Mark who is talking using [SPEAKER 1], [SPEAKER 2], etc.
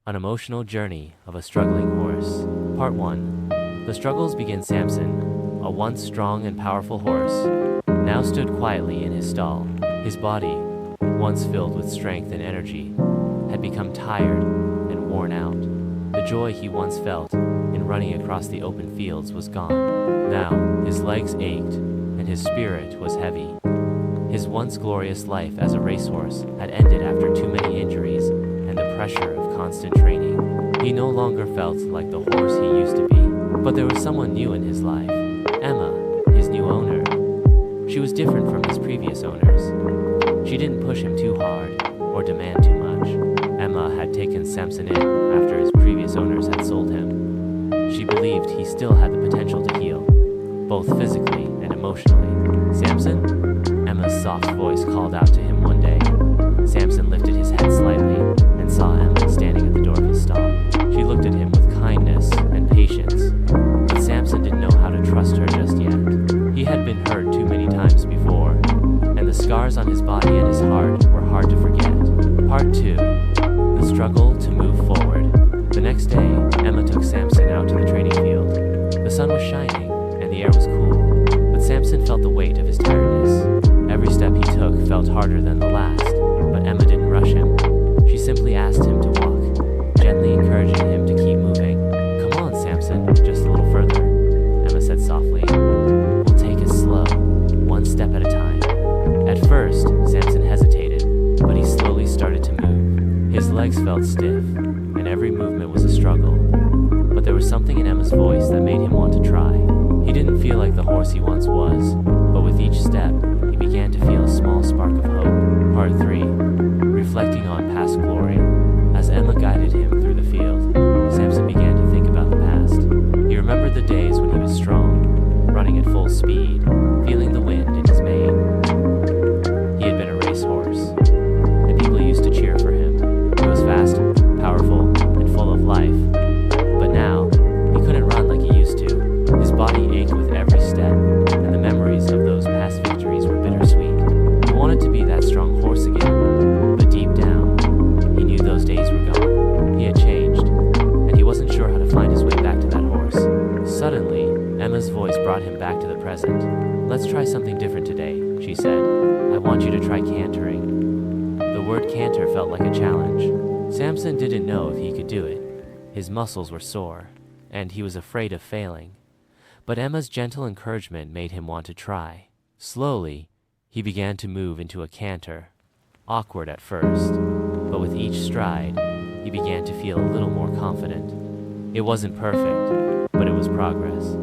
[SPEAKER 1] An emotional journey of a struggling horse. Part 1. The struggles begin. Samson, a once strong and powerful horse, now stood quietly in his stall. His body, once filled with strength and energy, had become tired and worn out. The joy he once felt in running across the open fields was gone. Now, his legs ached and his spirit was heavy. His once glorious life as a racehorse had ended after too many injuries and the pressure of constant training. He no longer felt like the horse he used to be. But there was someone new in his life. Emma, his new owner. She was different from his previous owners. She didn't push him too hard or demand too much. Emma had taken Samson in after his previous owners had sold him. She believed he still had the potential to heal, both physically and emotionally. "Samson?" Emma's soft voice called out to him one day. Samson lifted his head slightly and saw Emma standing at the door of his stall. She looked at him with kindness and patience, but Samson didn't know how to trust her just yet. He had been hurt too many times before, and the scars on his body and his heart were hard to forget. Part 2. The struggle to move forward. The next day, Emma took Samson out to the training field. The sun was shining, and the air was cool, but Samson felt the weight of his tiredness. Every step he took felt harder than the last, but Emma didn't rush him. She simply asked him to walk, gently encouraging him to keep moving. "Come on, Samson, just a little further," Emma said softly. "We'll take it slow, one step at a time." At first, Samson hesitated, but he slowly started to move. His legs felt stiff, and every movement was a struggle. But there was something in Emma's voice that made him want to try. He didn't feel like the horse he once was, but with each step, he began to feel a small spark of hope. Part 3. Reflecting on past glory. As Emma guided him through the field, Samson began to think about the past. He remembered the days when he was strong, running at full speed, feeling the wind in his mane. He had been a racehorse, and people used to cheer for him. He was fast, powerful, and full of life. But now, he couldn't run like he used to. His body ached with every step, and the memories of those past victories were bittersweet. He wanted to be that strong horse again, but deep down, he knew those days were gone. He had changed, and he wasn't sure how to find his way back to that horse. Suddenly, Emma's voice brought him back to the present. "Let's try something different today," she said. "I want you to try cantering." The word canter felt like a challenge. Samson didn't know if he could do it. His muscles were sore, and he was afraid of failing. But Emma's gentle encouragement made him want to try. Slowly, he began to move into a canter, awkward at first, but with each stride, he began to feel a little more confident. It wasn't perfect, but it was progress.